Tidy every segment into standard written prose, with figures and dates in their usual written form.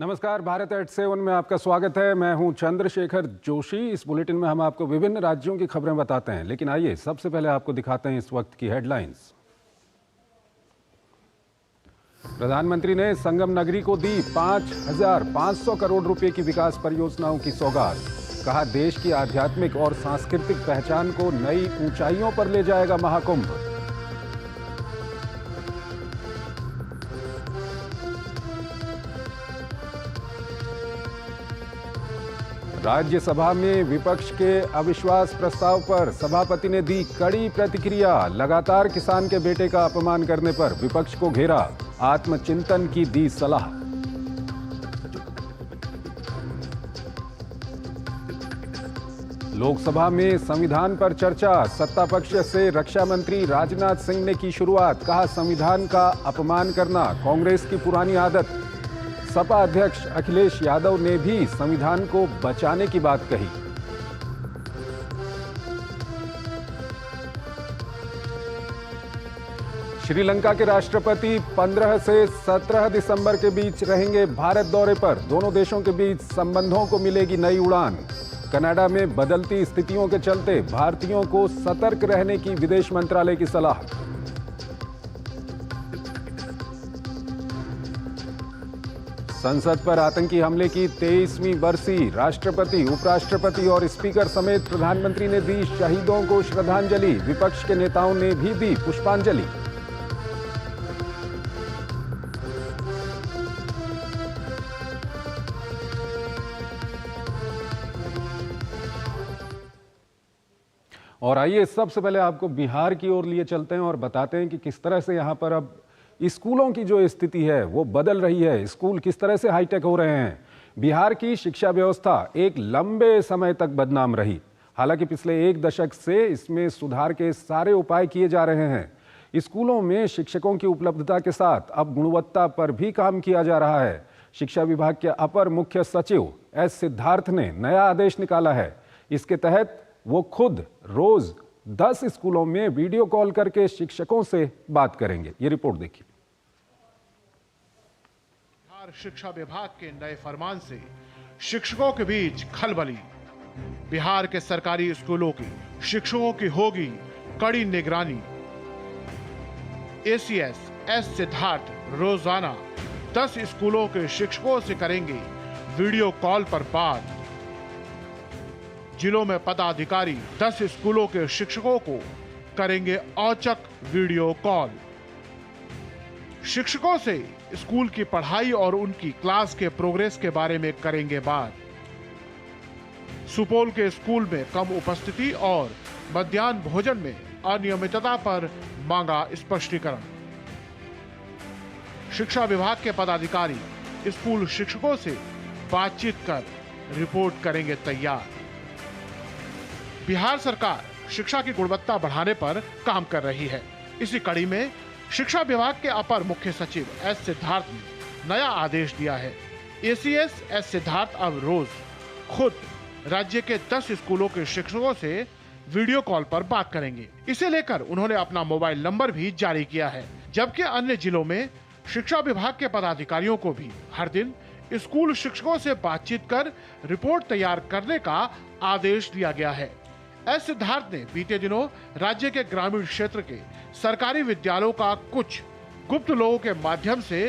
नमस्कार, भारत एट 7 में आपका स्वागत है। मैं हूं चंद्रशेखर जोशी। इस बुलेटिन में हम आपको विभिन्न राज्यों की खबरें बताते हैं, लेकिन आइए सबसे पहले आपको दिखाते हैं इस वक्त की हेडलाइंस। प्रधानमंत्री ने संगम नगरी को दी 5,500 करोड़ रुपए की विकास परियोजनाओं की सौगात। कहा, देश की आध्यात्मिक और सांस्कृतिक पहचान को नई ऊंचाइयों पर ले जाएगा महाकुंभ। राज्यसभा में विपक्ष के अविश्वास प्रस्ताव पर सभापति ने दी कड़ी प्रतिक्रिया। लगातार किसान के बेटे का अपमान करने पर विपक्ष को घेरा, आत्मचिंतन की दी सलाह। लोकसभा में संविधान पर चर्चा। सत्ता पक्ष से रक्षा मंत्री राजनाथ सिंह ने की शुरुआत। कहा, संविधान का अपमान करना कांग्रेस की पुरानी आदत। सपा अध्यक्ष अखिलेश यादव ने भी संविधान को बचाने की बात कही। श्रीलंका के राष्ट्रपति 15 से 17 दिसंबर के बीच रहेंगे भारत दौरे पर। दोनों देशों के बीच संबंधों को मिलेगी नई उड़ान। कनाडा में बदलती स्थितियों के चलते भारतीयों को सतर्क रहने की विदेश मंत्रालय की सलाह। संसद पर आतंकी हमले की 23वीं बरसी। राष्ट्रपति, उपराष्ट्रपति और स्पीकर समेत प्रधानमंत्री ने दी शहीदों को श्रद्धांजलि। विपक्ष के नेताओं ने भी दी पुष्पांजलि। और आइए सबसे पहले आपको बिहार की ओर लिए चलते हैं और बताते हैं कि किस तरह से यहां पर अब स्कूलों की जो स्थिति है वो बदल रही है। स्कूल किस तरह से हाईटेक हो रहे हैं। बिहार की शिक्षा व्यवस्था एक लंबे समय तक बदनाम रही। हालांकि पिछले एक दशक से इसमें सुधार के सारे उपाय किए जा रहे हैं। स्कूलों में शिक्षकों की उपलब्धता के साथ अब गुणवत्ता पर भी काम किया जा रहा है। शिक्षा विभाग के अपर मुख्य सचिव एस सिद्धार्थ ने नया आदेश निकाला है। इसके तहत वो खुद रोज 10 स्कूलों में वीडियो कॉल करके शिक्षकों से बात करेंगे। ये रिपोर्ट देखिए। बिहार शिक्षा विभाग के नए फरमान से शिक्षकों के बीच खलबली। बिहार के सरकारी स्कूलों की शिक्षकों की होगी कड़ी निगरानी। एसीएस एस सिद्धार्थ रोजाना 10 स्कूलों के शिक्षकों से करेंगे वीडियो कॉल पर बात। जिलों में पदाधिकारी 10 स्कूलों के शिक्षकों को करेंगे औचक वीडियो कॉल। शिक्षकों से स्कूल की पढ़ाई और उनकी क्लास के प्रोग्रेस के बारे में करेंगे बात। सुपौल के स्कूल में कम उपस्थिति और मध्याह्न भोजन में अनियमितता पर मांगा स्पष्टीकरण। शिक्षा विभाग के पदाधिकारी स्कूल शिक्षकों से बातचीत कर रिपोर्ट करेंगे तैयार। बिहार सरकार शिक्षा की गुणवत्ता बढ़ाने पर काम कर रही है। इसी कड़ी में शिक्षा विभाग के अपर मुख्य सचिव एस सिद्धार्थ ने नया आदेश दिया है। एसीएस एस सिद्धार्थ अब रोज खुद राज्य के 10 स्कूलों के शिक्षकों से वीडियो कॉल पर बात करेंगे। इसे लेकर उन्होंने अपना मोबाइल नंबर भी जारी किया है। जबकि अन्य जिलों में शिक्षा विभाग के पदाधिकारियों को भी हर दिन स्कूल शिक्षकों से बातचीत कर रिपोर्ट तैयार करने का आदेश दिया गया है। एस सिद्धार्थ ने बीते दिनों राज्य के ग्रामीण क्षेत्र के सरकारी विद्यालयों का कुछ गुप्त लोगों के माध्यम से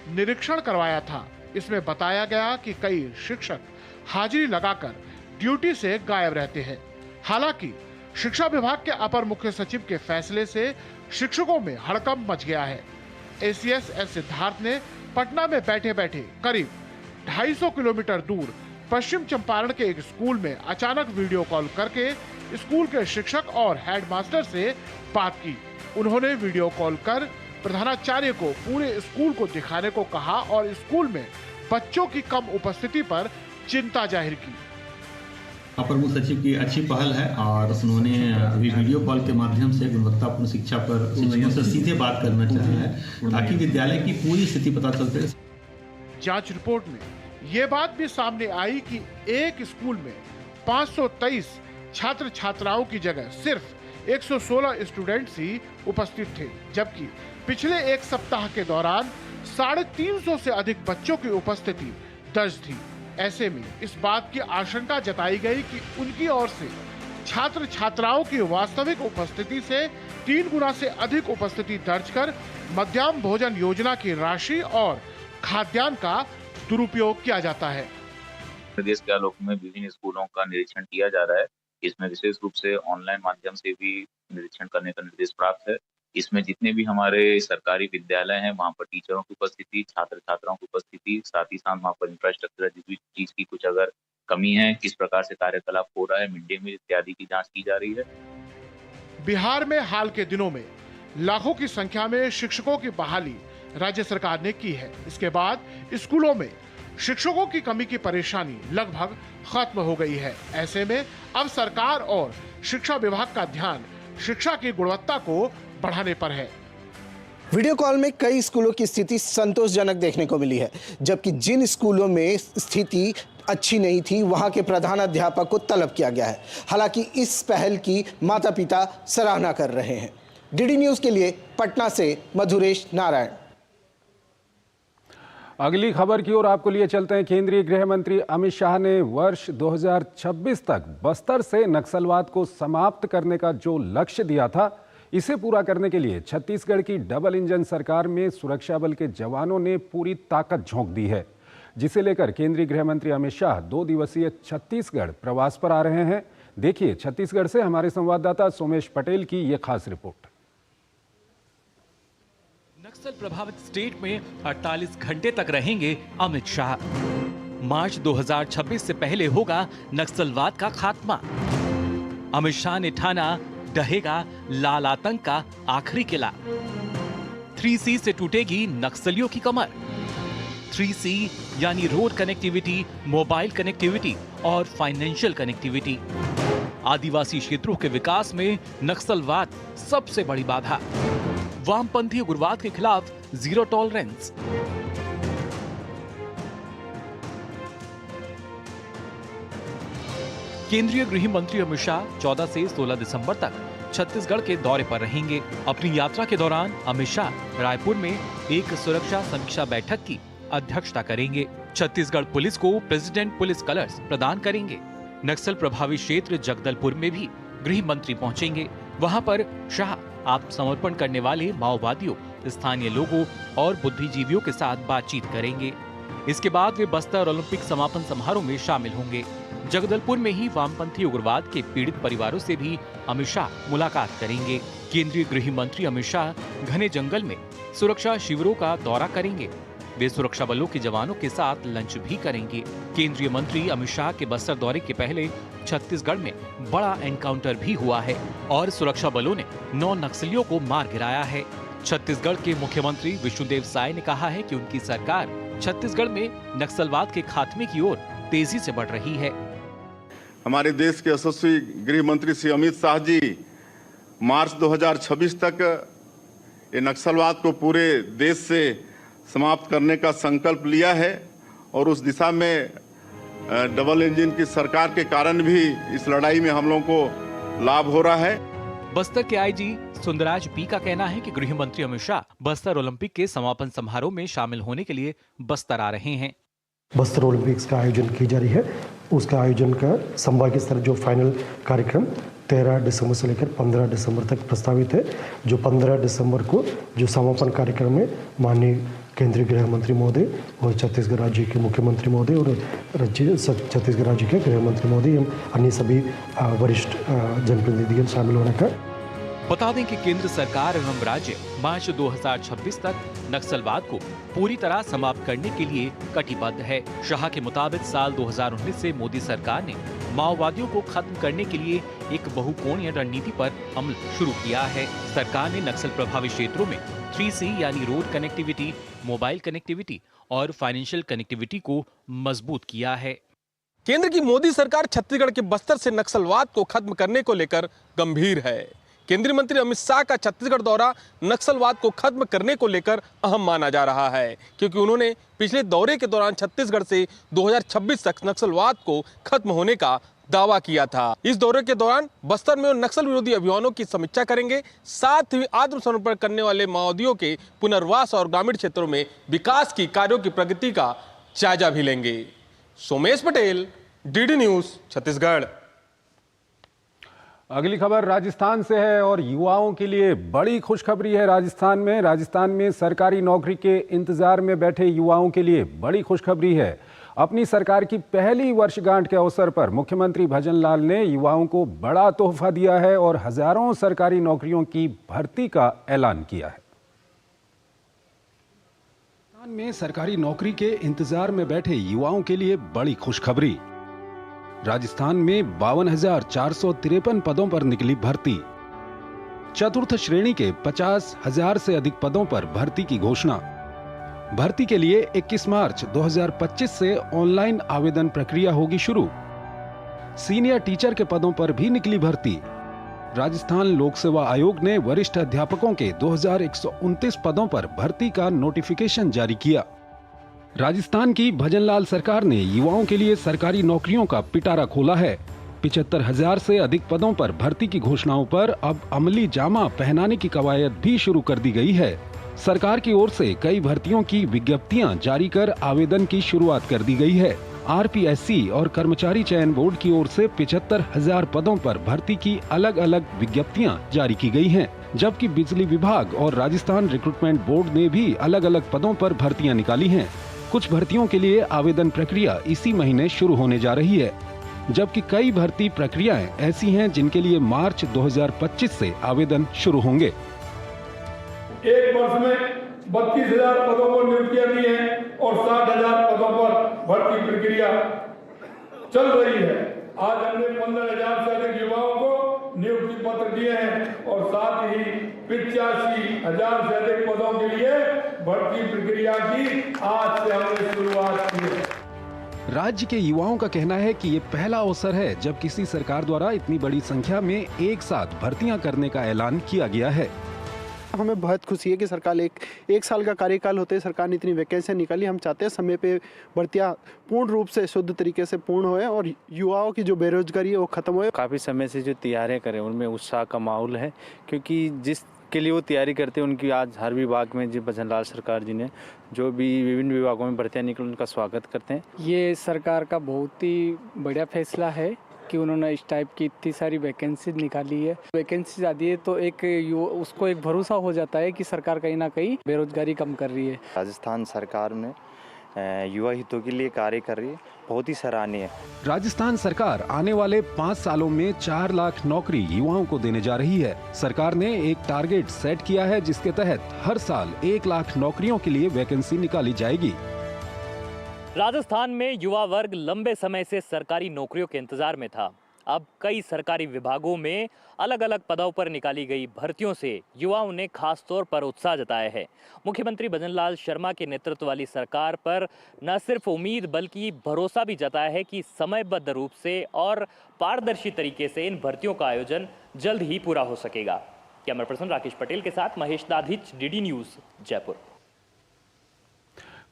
निरीक्षण करवाया था। इसमें बताया गया कि कई शिक्षक हाजिरी लगाकर ड्यूटी से गायब रहते हैं। हालांकि शिक्षा विभाग के अपर मुख्य सचिव के फैसले से शिक्षकों में हड़कंप मच गया है। एसीएस एस सिद्धार्थ ने पटना में बैठे बैठे करीब 250 किलोमीटर दूर पश्चिम चंपारण के एक स्कूल में अचानक वीडियो कॉल करके स्कूल के शिक्षक और हेडमास्टर से बात की। उन्होंने वीडियो कॉल कर प्रधानाचार्य को पूरे स्कूल को दिखाने को कहा और स्कूल में बच्चों की कम उपस्थिति पर चिंता जाहिर की। अपर मुख्य सचिव की अच्छी पहल है और उन्होंने अभी वीडियो कॉल के माध्यम से गुणवत्तापूर्ण शिक्षा पर शिक्षकों से सीधे बात करना चाहा है ताकि विद्यालय की पूरी स्थिति पता चल सके। जांच रिपोर्ट में ये बात भी सामने आई कि एक स्कूल में 523 छात्र छात्राओं की जगह सिर्फ 116 स्टूडेंट्स ही उपस्थित थे, जबकि पिछले एक सप्ताह के दौरान 350 से अधिक बच्चों की उपस्थिति दर्ज थी। ऐसे में इस बात की आशंका जताई गई कि उनकी ओर से छात्र छात्राओं की वास्तविक उपस्थिति से 3 गुना से अधिक उपस्थिति दर्ज कर मध्याह्न भोजन योजना की राशि और खाद्यान्न का दुरुपयोग किया जाता है। प्रदेश के आलोक में विभिन्न स्कूलों का निरीक्षण किया जा रहा है। इसमें विशेष रूप से ऑनलाइन माध्यम से भी निरीक्षण करने का निर्देश प्राप्त है। इसमें जितने भी हमारे सरकारी विद्यालय हैं वहाँ पर टीचरों की उपस्थिति, छात्र छात्राओं की उपस्थिति, साथ ही साथ वहाँ पर इंफ्रास्ट्रक्चर जिस भी चीज की कुछ अगर कमी है, किस प्रकार से कार्यकलाप हो रहा है, मिड डे मील इत्यादि की जांच की जा रही है। बिहार में हाल के दिनों में लाखों की संख्या में शिक्षकों की बहाली राज्य सरकार ने की है। इसके बाद स्कूलों में शिक्षकों की कमी की परेशानी लगभग खत्म हो गई है। ऐसे में अब सरकार और शिक्षा विभाग का ध्यान शिक्षा की गुणवत्ता को बढ़ाने पर है। वीडियो कॉल में कई स्कूलों की स्थिति संतोषजनक देखने को मिली है, जबकि जिन स्कूलों में स्थिति अच्छी नहीं थी वहां के प्रधानाध्यापक को तलब किया गया है। हालांकि इस पहल की माता पिता सराहना कर रहे हैं। डीडी न्यूज के लिए पटना से मधुरेश नारायण। अगली खबर की ओर आपको लिए चलते हैं। केंद्रीय गृह मंत्री अमित शाह ने वर्ष 2026 तक बस्तर से नक्सलवाद को समाप्त करने का जो लक्ष्य दिया था, इसे पूरा करने के लिए छत्तीसगढ़ की डबल इंजन सरकार में सुरक्षा बल के जवानों ने पूरी ताकत झोंक दी है, जिसे लेकर केंद्रीय गृह मंत्री अमित शाह 2 दिवसीय छत्तीसगढ़ प्रवास पर आ रहे हैं। देखिए छत्तीसगढ़ से हमारे संवाददाता सोमेश पटेल की यह खास रिपोर्ट। नक्सल प्रभावित स्टेट में 48 घंटे तक रहेंगे अमित शाह। मार्च 2026 से पहले होगा नक्सलवाद का खात्मा। अमित शाह ने ठाना ढहेगा लाल आतंक का आखिरी किला। 3C से टूटेगी नक्सलियों की कमर। 3C यानी रोड कनेक्टिविटी, मोबाइल कनेक्टिविटी और फाइनेंशियल कनेक्टिविटी। आदिवासी क्षेत्रों के विकास में नक्सलवाद सबसे बड़ी बाधा। वामपंथी उग्रवाद के खिलाफ जीरो टॉलरेंस। केंद्रीय गृह मंत्री अमित शाह 14 से 16 दिसंबर तक छत्तीसगढ़ के दौरे पर रहेंगे। अपनी यात्रा के दौरान अमित शाह रायपुर में एक सुरक्षा समीक्षा बैठक की अध्यक्षता करेंगे। छत्तीसगढ़ पुलिस को प्रेसिडेंट पुलिस कलर्स प्रदान करेंगे। नक्सल प्रभावित क्षेत्र जगदलपुर में भी गृह मंत्री पहुंचेंगे। वहां पर शाह आत्मसमर्पण करने वाले माओवादियों, स्थानीय लोगों और बुद्धिजीवियों के साथ बातचीत करेंगे। इसके बाद वे बस्तर ओलंपिक समापन समारोह में शामिल होंगे। जगदलपुर में ही वामपंथी उग्रवाद के पीड़ित परिवारों से भी अमित शाह मुलाकात करेंगे। केंद्रीय गृह मंत्री अमित शाह घने जंगल में सुरक्षा शिविरों का दौरा करेंगे। वे सुरक्षा बलों के जवानों के साथ लंच भी करेंगे। केंद्रीय मंत्री अमित शाह के बस्तर दौरे के पहले छत्तीसगढ़ में बड़ा एनकाउंटर भी हुआ है और सुरक्षा बलों ने 9 नक्सलियों को मार गिराया है। छत्तीसगढ़ के मुख्यमंत्री विष्णुदेव साय ने कहा है कि उनकी सरकार छत्तीसगढ़ में नक्सलवाद के खात्मे की ओर तेजी से बढ़ रही है। हमारे देश के यशस्वी गृह मंत्री श्री अमित शाह जी मार्च 2026 तक ये नक्सलवाद को पूरे देश से समाप्त करने का संकल्प लिया है और उस दिशा में डबल इंजन की सरकार के कारण भी इस लड़ाई में हम लोगों को लाभ हो रहा है। बस्तर के आईजी सुंदराज पी का कहना है कि गृह मंत्री अमित शाह बस्तर ओलंपिक के समापन समारोह में शामिल होने के लिए बस्तर आ रहे हैं। बस्तर ओलंपिक्स का आयोजन की जा रही है, उसका आयोजन का संभागीय स्तर जो फाइनल कार्यक्रम 13 दिसंबर से लेकर 15 दिसंबर तक प्रस्तावित है। जो 15 दिसंबर को जो समापन कार्यक्रम में माननीय केंद्रीय गृह मंत्री महोदय और छत्तीसगढ़ राज्य के मुख्यमंत्री महोदय और छत्तीसगढ़ राज्य के गृह मंत्री महोदय एवं अन्य सभी वरिष्ठ जनप्रतिनिधिगण शामिल होने का। बता दें कि केंद्र सरकार एवं राज्य मार्च 2026 तक नक्सलवाद को पूरी तरह समाप्त करने के लिए कटिबद्ध है। शाह के मुताबिक साल 2019 से मोदी सरकार ने माओवादियों को खत्म करने के लिए एक बहुकोणीय रणनीति पर अमल शुरू किया है। सरकार ने नक्सल प्रभावित क्षेत्रों में 3C यानी रोड कनेक्टिविटी, मोबाइल कनेक्टिविटी और फाइनेंशियल कनेक्टिविटी को मजबूत किया है। केंद्र की मोदी सरकार छत्तीसगढ़ के बस्तर से नक्सलवाद को खत्म करने को लेकर गंभीर है। केंद्रीय मंत्री अमित शाह का छत्तीसगढ़ दौरा नक्सलवाद को खत्म करने को लेकर अहम माना जा रहा है, क्योंकि उन्होंने पिछले दौरे के दौरान छत्तीसगढ़ से 2026 तक नक्सलवाद को खत्म होने का दावा किया था। इस दौरे के दौरान बस्तर में नक्सल विरोधी अभियानों की समीक्षा करेंगे, साथ ही आत्मसमर्पण करने वाले माओवादियों के पुनर्वास और ग्रामीण क्षेत्रों में विकास की कार्यों की प्रगति का जायजा भी लेंगे। Somesh Patel, DD news, Chhattisgarh. अगली खबर राजस्थान से है और युवाओं के लिए बड़ी खुशखबरी है। राजस्थान में सरकारी नौकरी के इंतजार में बैठे युवाओं के लिए बड़ी खुशखबरी है। अपनी सरकार की पहली वर्षगांठ के अवसर पर मुख्यमंत्री भजन लाल ने युवाओं को बड़ा तोहफा दिया है और हजारों सरकारी नौकरियों की भर्ती का ऐलान किया है। राजस्थान में सरकारी नौकरी के इंतजार में बैठे युवाओं के लिए बड़ी खुशखबरी। राजस्थान में 52,453 पदों पर निकली भर्ती। चतुर्थ श्रेणी के 50,000 से अधिक पदों पर भर्ती की घोषणा। भर्ती के लिए 21 मार्च 2025 से ऑनलाइन आवेदन प्रक्रिया होगी शुरू। सीनियर टीचर के पदों पर भी निकली भर्ती। राजस्थान लोक सेवा आयोग ने वरिष्ठ अध्यापकों के 2129 पदों पर भर्ती का नोटिफिकेशन जारी किया। राजस्थान की भजनलाल सरकार ने युवाओं के लिए सरकारी नौकरियों का पिटारा खोला है। 75,000 से अधिक पदों पर भर्ती की घोषणाओं पर अब अमली जामा पहनाने की कवायद भी शुरू कर दी गई है। सरकार की ओर से कई भर्तियों की विज्ञप्तियां जारी कर आवेदन की शुरुआत कर दी गई है। आरपीएससी और कर्मचारी चयन बोर्ड की ओर से 75,000 पदों पर भर्ती की अलग अलग विज्ञप्तियां जारी की गई हैं, जबकि बिजली विभाग और राजस्थान रिक्रूटमेंट बोर्ड ने भी अलग अलग पदों पर भर्तियां निकाली हैं। कुछ भर्तियों के लिए आवेदन प्रक्रिया इसी महीने शुरू होने जा रही है, जबकि कई भर्ती प्रक्रियाएं ऐसी हैं जिनके लिए मार्च 2025 से आवेदन शुरू होंगे। एक वर्ष में 32,000 पदों पर नियुक्तियां दी हैं और 60,000 पदों पर भर्ती प्रक्रिया चल रही है। आज हमने 15,000 से अधिक युवाओं को नियुक्ति पत्र दिए हैं और साथ ही 85,000 से अधिक पदों के लिए भर्ती प्रक्रिया की आज से हमने शुरुआत की है। राज्य के युवाओं का कहना है कि ये पहला अवसर है जब किसी सरकार द्वारा इतनी बड़ी संख्या में एक साथ भर्तियां करने का ऐलान किया गया है। हमें बहुत खुशी है कि सरकार एक साल का कार्यकाल होते सरकार ने इतनी वैकेंसी निकाली। हम चाहते हैं समय पे भर्तियां पूर्ण रूप से शुद्ध तरीके से पूर्ण होए और युवाओं की जो बेरोजगारी है वो खत्म होए। काफ़ी समय से जो तैयारियां करें उनमें उत्साह का माहौल है, क्योंकि जिस के लिए वो तैयारी करते हैं उनकी आज हर विभाग में जी भजनलाल सरकार जी ने जो भी विभिन्न विभागों में भर्तियां निकली उनका स्वागत करते हैं। ये सरकार का बहुत ही बढ़िया फैसला है कि उन्होंने इस टाइप की इतनी सारी वैकेंसी निकाली है। वैकेंसी ज़्यादा है तो उसको एक भरोसा हो जाता है कि सरकार कहीं ना कहीं बेरोजगारी कम कर रही है। राजस्थान सरकार ने युवा हितों के लिए कार्य कर रही है, बहुत ही सराहनीय है। राजस्थान सरकार आने वाले 5 सालों में 4 लाख नौकरी युवाओं को देने जा रही है। सरकार ने एक टारगेट सेट किया है जिसके तहत हर साल 1 लाख नौकरियों के लिए वैकेंसी निकाली जाएगी। राजस्थान में युवा वर्ग लंबे समय से सरकारी नौकरियों के इंतजार में था। अब कई सरकारी विभागों में अलग अलग पदों पर निकाली गई भर्तियों से युवाओं ने खास तौर पर उत्साह जताया है। मुख्यमंत्री भजनलाल शर्मा के नेतृत्व वाली सरकार पर न सिर्फ उम्मीद बल्कि भरोसा भी जताया है कि समयबद्ध रूप से और पारदर्शी तरीके से इन भर्तियों का आयोजन जल्द ही पूरा हो सकेगा। कैमरा पर्सन राकेश पटेल के साथ महेश दाधिच, डीडी न्यूज, जयपुर।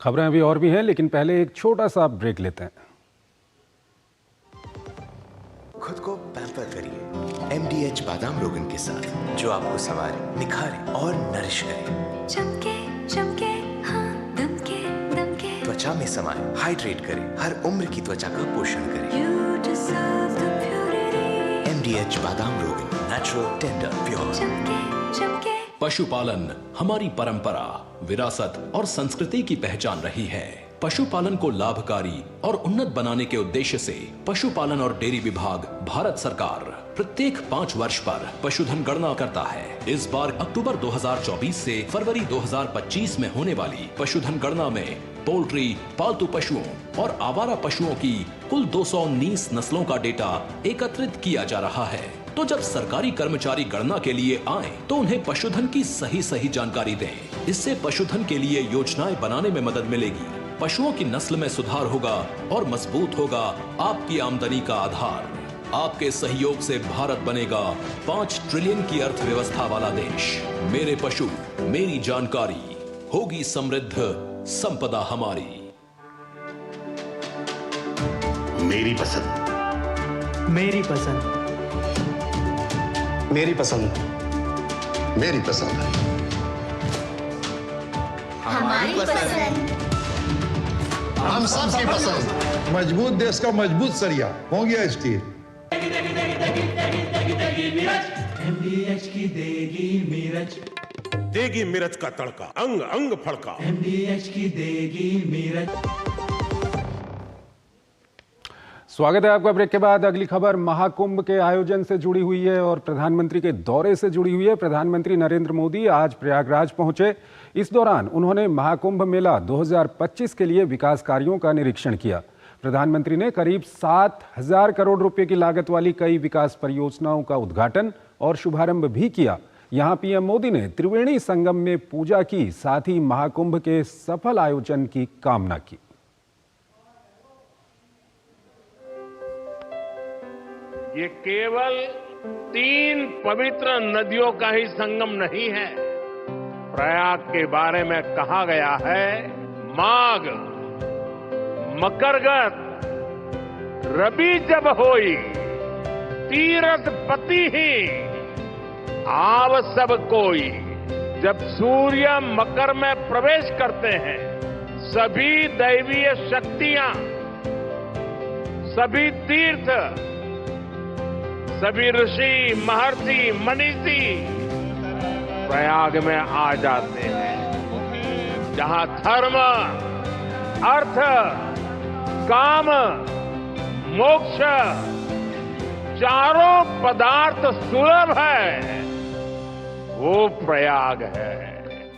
खबरें अभी और भी हैं, लेकिन पहले एक छोटा सा ब्रेक लेते हैं। खुद को पैम्पर करिए MDH बादाम रोगन के साथ, जो आपको संवारे, निखारे और नरिश करे। चमके चमके हाँ, दमके दमके त्वचा में समाए, हाइड्रेट करे, हर उम्र की त्वचा का पोषण करे। You deserve the purity. MDH बादाम रोगन, नेचुरल, टेंडर, प्योर। चमके चमके। पशुपालन हमारी परंपरा, विरासत और संस्कृति की पहचान रही है। पशुपालन को लाभकारी और उन्नत बनाने के उद्देश्य से पशुपालन और डेयरी विभाग भारत सरकार प्रत्येक 5 वर्ष पर पशुधन गणना करता है। इस बार अक्टूबर 2024 से फरवरी 2025 में होने वाली पशुधन गणना में पोल्ट्री, पालतू पशुओं और आवारा पशुओं की कुल 219 नस्लों का डेटा एकत्रित किया जा रहा है। तो जब सरकारी कर्मचारी गणना के लिए आए तो उन्हें पशुधन की सही जानकारी दें। इससे पशुधन के लिए योजनाएं बनाने में मदद मिलेगी, पशुओं की नस्ल में सुधार होगा और मजबूत होगा आपकी आमदनी का आधार। आपके सहयोग से भारत बनेगा 5 ट्रिलियन की अर्थव्यवस्था वाला देश। मेरे पशु, मेरी जानकारी, होगी समृद्ध संपदा हमारी। मेरी पसंद, मेरी पसंद, मेरी पसंद, मेरी पसंद, हमारी पसंद, हम सबकी पसंद। मजबूत देश का मजबूत सरिया हो गया स्टील। MDH की देगी मिर्च, देगी मिर्च का तड़का, अंग अंग फड़का। MDH की देगी मिर्च। स्वागत है आपका ब्रेक के बाद। अगली खबर महाकुंभ के आयोजन से जुड़ी हुई है और प्रधानमंत्री के दौरे से जुड़ी हुई है। प्रधानमंत्री नरेंद्र मोदी आज प्रयागराज पहुंचे। इस दौरान उन्होंने महाकुंभ मेला 2025 के लिए विकास कार्यों का निरीक्षण किया। प्रधानमंत्री ने करीब 7,000 करोड़ रुपए की लागत वाली कई विकास परियोजनाओं का उद्घाटन और शुभारंभ भी किया। यहां पीएम मोदी ने त्रिवेणी संगम में पूजा की, साथ ही महाकुंभ के सफल आयोजन की कामना की। ये केवल 3 पवित्र नदियों का ही संगम नहीं है। प्रयाग के बारे में कहा गया है, माघ मकरगत रवि जब होई, तीरथ पति ही आव सब कोई। जब सूर्य मकर में प्रवेश करते हैं, सभी दैवीय शक्तियां, सभी तीर्थ, सभी ऋषि, महर्षि, मनीषी प्रयाग में आ जाते हैं, जहां धर्म, अर्थ, काम, मोक्ष चारों पदार्थ सुलभ है, वो प्रयाग है।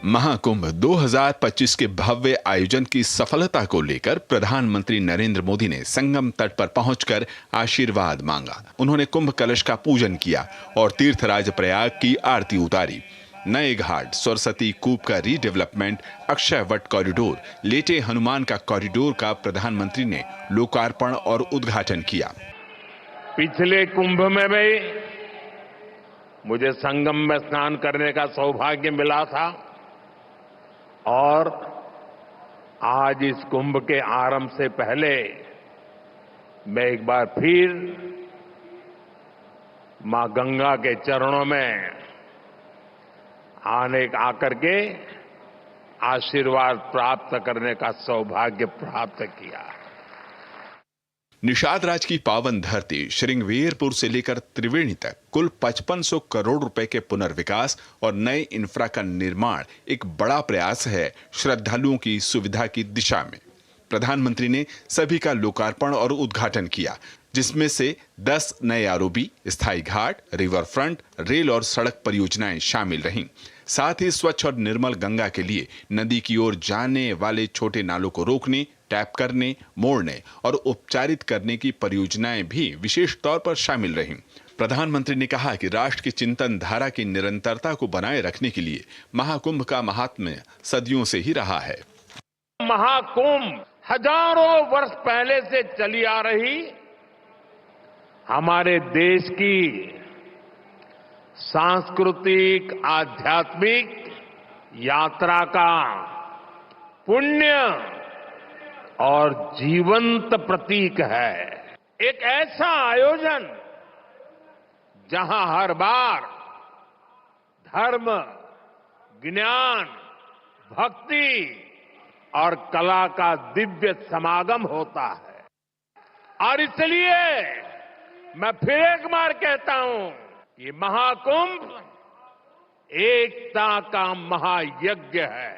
महाकुंभ 2025 के भव्य आयोजन की सफलता को लेकर प्रधानमंत्री नरेंद्र मोदी ने संगम तट पर पहुंचकर आशीर्वाद मांगा। उन्होंने कुंभ कलश का पूजन किया और तीर्थराज प्रयाग की आरती उतारी। नए घाट, सरस्वती कूप का रीडेवलपमेंट, अक्षय वट कॉरिडोर, लेटे हनुमान का कॉरिडोर का प्रधानमंत्री ने लोकार्पण और उद्घाटन किया। पिछले कुंभ में भी मुझे संगम में स्नान करने का सौभाग्य मिला था और आज इस कुंभ के आरंभ से पहले मैं एक बार फिर मां गंगा के चरणों में आकर के आशीर्वाद प्राप्त करने का सौभाग्य प्राप्त किया। निषाद राज की पावन धरती श्रृंगवेरपुर से लेकर त्रिवेणी तक कुल 5500 करोड़ रुपए के पुनर्विकास और नए इंफ्रा का निर्माण एक बड़ा प्रयास है श्रद्धालुओं की सुविधा की दिशा में। प्रधानमंत्री ने सभी का लोकार्पण और उद्घाटन किया, जिसमें से 10 नए आरओबी, स्थायी घाट, रिवर फ्रंट, रेल और सड़क परियोजनाएं शामिल रहीं। साथ ही स्वच्छ और निर्मल गंगा के लिए नदी की ओर जाने वाले छोटे नालों को रोकने, टैप करने, मोड़ने और उपचारित करने की परियोजनाएं भी विशेष तौर पर शामिल रहीं। प्रधानमंत्री ने कहा कि राष्ट्र की चिंतन धारा की निरंतरता को बनाए रखने के लिए महाकुंभ का महात्म्य सदियों से ही रहा है। महाकुंभ हजारों वर्ष पहले से चली आ रही हमारे देश की सांस्कृतिक, आध्यात्मिक यात्रा का पुण्य और जीवंत प्रतीक है। एक ऐसा आयोजन जहां हर बार धर्म, ज्ञान, भक्ति और कला का दिव्य समागम होता है। और इसलिए मैं फिर एक बार कहता हूं, ये महाकुंभ एकता का महायज्ञ है।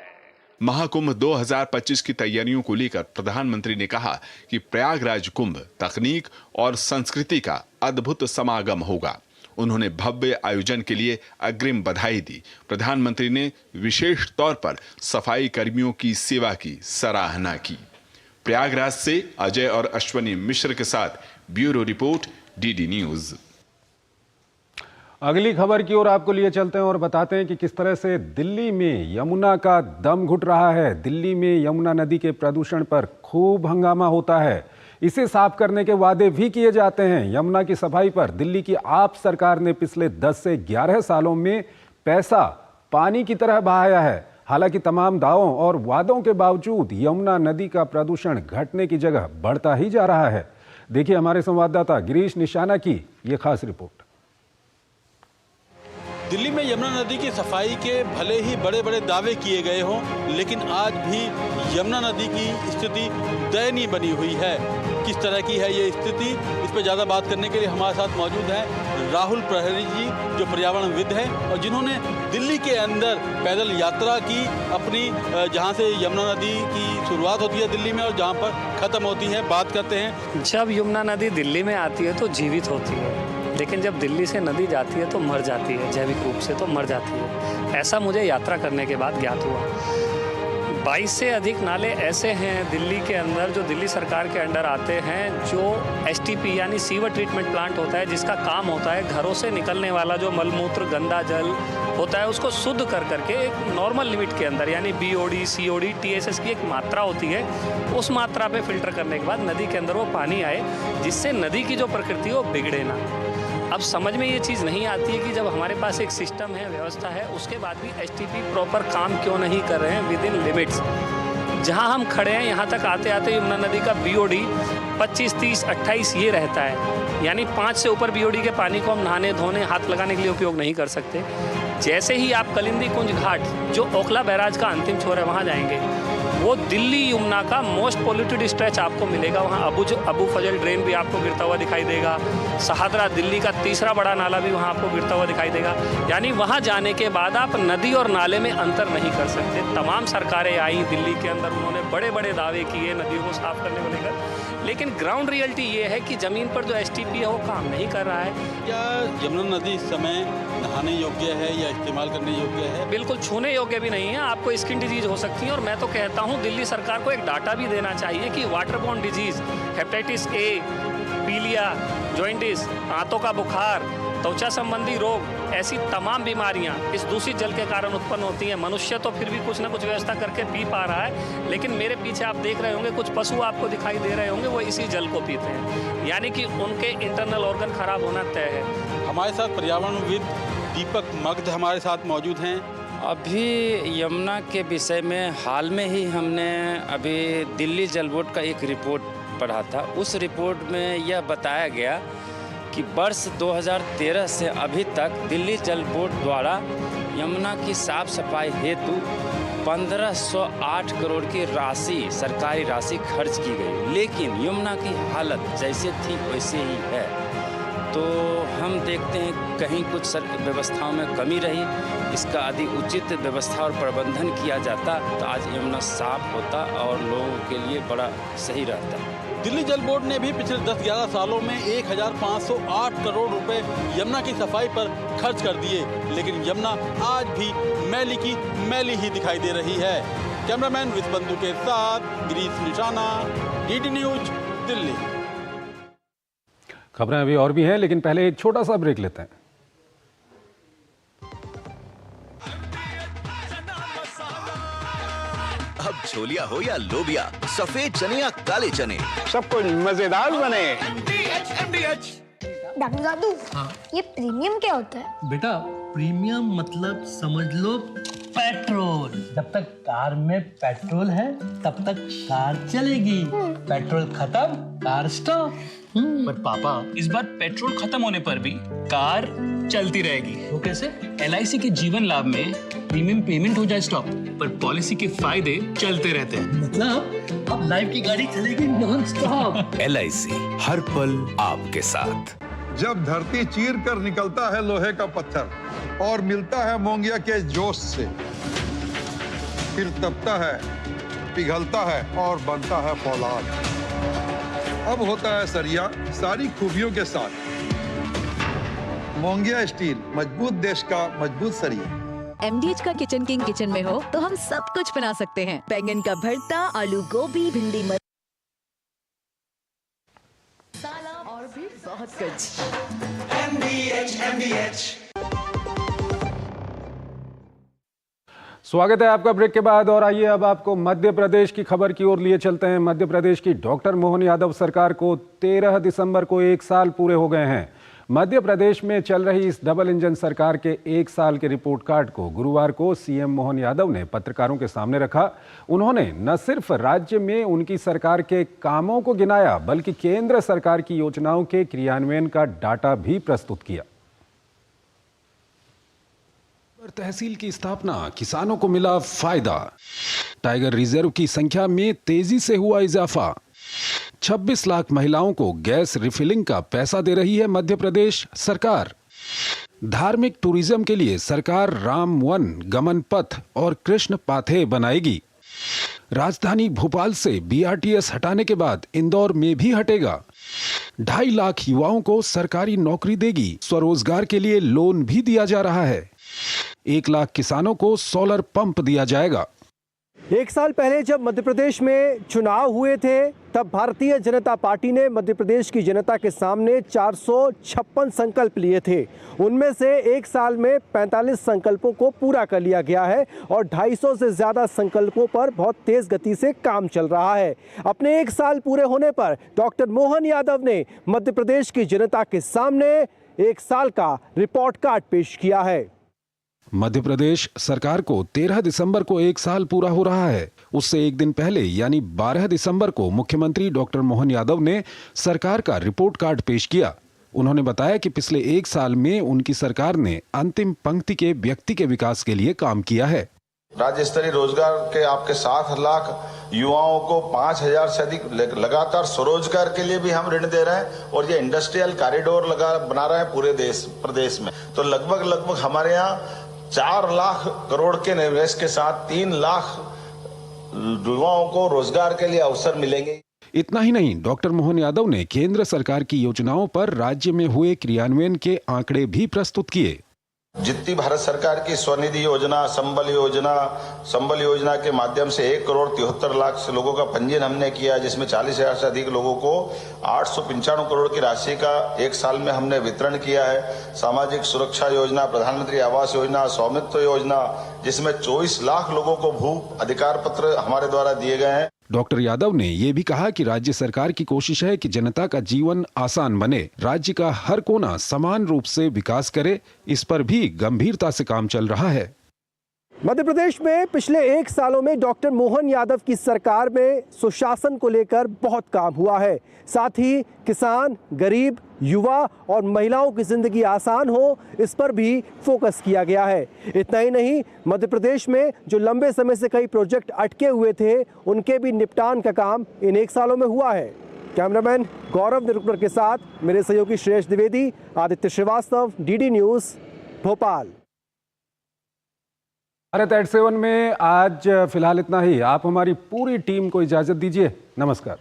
महाकुंभ 2025 की तैयारियों को लेकर प्रधानमंत्री ने कहा कि प्रयागराज कुंभ तकनीक और संस्कृति का अद्भुत समागम होगा। उन्होंने भव्य आयोजन के लिए अग्रिम बधाई दी। प्रधानमंत्री ने विशेष तौर पर सफाई कर्मियों की सेवा की सराहना की। प्रयागराज से अजय और अश्वनी मिश्र के साथ ब्यूरो रिपोर्ट, डीडी न्यूज। अगली खबर की ओर आपको लिए चलते हैं और बताते हैं कि किस तरह से दिल्ली में यमुना का दम घुट रहा है। दिल्ली में यमुना नदी के प्रदूषण पर खूब हंगामा होता है। इसे साफ करने के वादे भी किए जाते हैं। यमुना की सफाई पर दिल्ली की आप सरकार ने पिछले 10 से 11 सालों में पैसा पानी की तरह बहाया है। हालांकि तमाम दावों और वादों के बावजूद यमुना नदी का प्रदूषण घटने की जगह बढ़ता ही जा रहा है। देखिए हमारे संवाददाता गिरीश निशाना की ये खास रिपोर्ट। दिल्ली में यमुना नदी की सफाई के भले ही बड़े बड़े दावे किए गए हों, लेकिन आज भी यमुना नदी की स्थिति दयनीय बनी हुई है। किस तरह की है ये स्थिति, इस पर ज़्यादा बात करने के लिए हमारे साथ मौजूद हैं राहुल प्रहरी जी, जो पर्यावरणविद हैं और जिन्होंने दिल्ली के अंदर पैदल यात्रा की अपनी, जहाँ से यमुना नदी की शुरुआत होती है दिल्ली में और जहाँ पर ख़त्म होती है। बात करते हैं। जब यमुना नदी दिल्ली में आती है तो जीवित होती है, लेकिन जब दिल्ली से नदी जाती है तो मर जाती है, जैविक रूप से तो मर जाती है। ऐसा मुझे यात्रा करने के बाद ज्ञात हुआ। 22 से अधिक नाले ऐसे हैं दिल्ली के अंदर जो दिल्ली सरकार के अंडर आते हैं, जो STP यानी सीवर ट्रीटमेंट प्लांट होता है, जिसका काम होता है घरों से निकलने वाला जो मलमूत्र गंदा जल होता है उसको शुद्ध कर करके एक नॉर्मल लिमिट के अंदर, यानी BOD, COD, TSS की एक मात्रा होती है, उस मात्रा पे फिल्टर करने के बाद नदी के अंदर वो पानी आए, जिससे नदी की जो प्रकृति है वो बिगड़े ना। अब समझ में ये चीज़ नहीं आती है कि जब हमारे पास एक सिस्टम है, व्यवस्था है, उसके बाद भी STP प्रॉपर काम क्यों नहीं कर रहे हैं विद इन लिमिट्स। जहाँ हम खड़े हैं यहाँ तक आते आते यमुना नदी का BOD 25, 30, 28 ये रहता है, यानी 5 से ऊपर BOD के पानी को हम नहाने धोने हाथ लगाने के लिए उपयोग नहीं कर सकते। जैसे ही आप कलिंदी कुंज घाट जो ओखला बैराज का अंतिम छोर है वहाँ जाएंगे, वो दिल्ली यमुना का मोस्ट पोल्यूटेड स्ट्रेच आपको मिलेगा। वहाँ अबू फजल ड्रेन भी आपको गिरता हुआ दिखाई देगा। शहादरा दिल्ली का तीसरा बड़ा नाला भी वहाँ आपको गिरता हुआ दिखाई देगा। यानी वहाँ जाने के बाद आप नदी और नाले में अंतर नहीं कर सकते। तमाम सरकारें आई दिल्ली के अंदर, उन्होंने बड़े बड़े दावे किए नदियों को साफ करने को लेकर, लेकिन ग्राउंड रियलिटी ये है कि ज़मीन पर जो STP है वो काम नहीं कर रहा है। क्या यमुना नदी इस समय नहाने योग्य है या इस्तेमाल करने योग्य है? बिल्कुल छूने योग्य भी नहीं है। आपको स्किन डिजीज हो सकती है, और मैं तो कहता हूँ दिल्ली सरकार को एक डाटा भी देना चाहिए कि वाटरबोर्न डिजीज, हेपेटाइटिस A, पीलिया, जॉइंटिस, आंतों का बुखार, त्वचा संबंधी रोग, ऐसी तमाम बीमारियां इस दूषित जल के कारण उत्पन्न होती हैं। मनुष्य तो फिर भी कुछ ना कुछ व्यवस्था करके पी पा रहा है, लेकिन मेरे पीछे आप देख रहे होंगे कुछ पशु आपको दिखाई दे रहे होंगे, वो इसी जल को पीते हैं, यानी कि उनके इंटरनल ऑर्गन खराब होना तय है। हमारे साथ पर्यावरणविद दीपक मगध हमारे साथ मौजूद हैं। अभी यमुना के विषय में हाल में ही हमने अभी दिल्ली जल बोर्ड का एक रिपोर्ट पढ़ा था। उस रिपोर्ट में यह बताया गया कि वर्ष 2013 से अभी तक दिल्ली जल बोर्ड द्वारा यमुना की साफ सफाई हेतु 1508 करोड़ की राशि, सरकारी राशि खर्च की गई, लेकिन यमुना की हालत जैसे थी वैसे ही है। तो हम देखते हैं कहीं कुछ व्यवस्थाओं में कमी रही। इसका यदि उचित व्यवस्था और प्रबंधन किया जाता तो आज यमुना साफ होता और लोगों के लिए बड़ा सही रहता। दिल्ली जल बोर्ड ने भी पिछले 10-11 सालों में 1508 करोड़ रुपए यमुना की सफाई पर खर्च कर दिए, लेकिन यमुना आज भी मैली की मैली ही दिखाई दे रही है। कैमरामैन विश्वबंधु के साथ गिरीश निशाना, DD न्यूज, दिल्ली। खबरें अभी और भी हैं, लेकिन पहले एक छोटा सा ब्रेक लेते हैं। अब छोलिया हो या लोबिया, सफेद चने या काले चने, सब कुछ मजेदार बने। डॉक्टर जादू, ये प्रीमियम क्या होता है? बेटा प्रीमियम मतलब समझ लो पेट्रोल। जब तक कार में पेट्रोल है तब तक कार चलेगी, पेट्रोल खत्म कार स्टॉप। पर पापा, इस बार पेट्रोल खत्म होने पर भी कार चलती रहेगी। वो कैसे? LIC के जीवन लाभ में प्रीमियम पेमेंट हो जाए स्टॉप, पर पॉलिसी के फायदे चलते रहते हैं। मतलब अब लाइफ की गाड़ी चलेगी नॉन स्टॉप। LIC हर पल आपके साथ। जब धरती चीर कर निकलता है लोहे का पत्थर और मिलता है मोंगिया के जोश से, फिर तपता है, पिघलता है और बनता है फौलाद। अब होता है सरिया सारी खूबियों के साथ। मोंगिया स्टील, मजबूत देश का मजबूत सरिया। MDH का किचन किंग किचन में हो तो हम सब कुछ बना सकते हैं। बैंगन का भरता, आलू गोभी, भिंडी और भी बहुत कुछ। MDH। स्वागत है आपका ब्रेक के बाद, और आइए अब आपको मध्य प्रदेश की खबर की ओर लिए चलते हैं। मध्य प्रदेश की डॉक्टर मोहन यादव सरकार को 13 दिसंबर को 1 साल पूरे हो गए हैं। मध्य प्रदेश में चल रही इस डबल इंजन सरकार के 1 साल के रिपोर्ट कार्ड को गुरुवार को CM मोहन यादव ने पत्रकारों के सामने रखा। उन्होंने न सिर्फ राज्य में उनकी सरकार के कामों को गिनाया, बल्कि केंद्र सरकार की योजनाओं के क्रियान्वयन का डाटा भी प्रस्तुत किया। तहसील की स्थापना, किसानों को मिला फायदा। टाइगर रिजर्व की संख्या में तेजी से हुआ इजाफा। 26 लाख महिलाओं को गैस रिफिलिंग का पैसा दे रही है मध्य प्रदेश सरकार। धार्मिक टूरिज्म के लिए सरकार राम वन गमन पथ और कृष्ण पाथे बनाएगी। राजधानी भोपाल से बीआरटीएस हटाने के बाद इंदौर में भी हटेगा। 2.5 लाख युवाओं को सरकारी नौकरी देगी। स्वरोजगार के लिए लोन भी दिया जा रहा है। 1 लाख किसानों को सोलर पंप दिया जाएगा। 1 साल पहले जब मध्य प्रदेश में चुनाव हुए थे तब भारतीय जनता पार्टी ने मध्य प्रदेश की जनता के सामने 456 संकल्प लिए थे। उनमें से 1 साल में 45 संकल्पों को पूरा कर लिया गया है और 250 से ज़्यादा संकल्पों पर बहुत तेज़ गति से काम चल रहा है। अपने 1 साल पूरे होने पर डॉक्टर मोहन यादव ने मध्य प्रदेश की जनता के सामने 1 साल का रिपोर्ट कार्ड पेश किया है। मध्य प्रदेश सरकार को 13 दिसंबर को 1 साल पूरा हो रहा है। उससे एक दिन पहले यानी 12 दिसंबर को मुख्यमंत्री डॉक्टर मोहन यादव ने सरकार का रिपोर्ट कार्ड पेश किया। उन्होंने बताया कि पिछले 1 साल में उनकी सरकार ने अंतिम पंक्ति के व्यक्ति के विकास के लिए काम किया है। राज्य स्तरीय रोजगार के आपके 7 लाख युवाओं को 5,000 से अधिक लगातार स्वरोजगार के लिए भी हम ऋण दे रहे हैं और ये इंडस्ट्रियल कॉरिडोर बना रहे हैं पूरे प्रदेश में। तो लगभग हमारे यहाँ 4 लाख करोड़ के निवेश के साथ 3 लाख युवाओं को रोजगार के लिए अवसर मिलेंगे। इतना ही नहीं, डॉक्टर मोहन यादव ने केंद्र सरकार की योजनाओं पर राज्य में हुए क्रियान्वयन के आंकड़े भी प्रस्तुत किए। जितनी भारत सरकार की स्वनिधि योजना, संबल योजना के माध्यम से 1 करोड़ 73 लाख से लोगों का पंजीयन हमने किया, जिसमें 40,000 से अधिक लोगों को 895 करोड़ की राशि का 1 साल में हमने वितरण किया है। सामाजिक सुरक्षा योजना, प्रधानमंत्री आवास योजना, स्वामित्व योजना, जिसमें 24 लाख लोगों को भू अधिकार पत्र हमारे द्वारा दिए गए हैं। डॉक्टर यादव ने यह भी कहा कि राज्य सरकार की कोशिश है कि जनता का जीवन आसान बने, राज्य का हर कोना समान रूप से विकास करे। इस पर भी गंभीरता से काम चल रहा है। मध्य प्रदेश में पिछले 1 सालों में डॉक्टर मोहन यादव की सरकार में सुशासन को लेकर बहुत काम हुआ है। साथ ही किसान, गरीब, युवा और महिलाओं की जिंदगी आसान हो, इस पर भी फोकस किया गया है। इतना ही नहीं, मध्य प्रदेश में जो लंबे समय से कई प्रोजेक्ट अटके हुए थे, उनके भी निपटान का काम इन 1 सालों में हुआ है। कैमरामैन गौरव निरुपकर के साथ मेरे सहयोगी Shreyas Dwivedi, Aditya Srivastava, DD news, Bhopal. Bharat at 7 में आज फिलहाल इतना ही। आप हमारी पूरी टीम को इजाजत दीजिए। नमस्कार।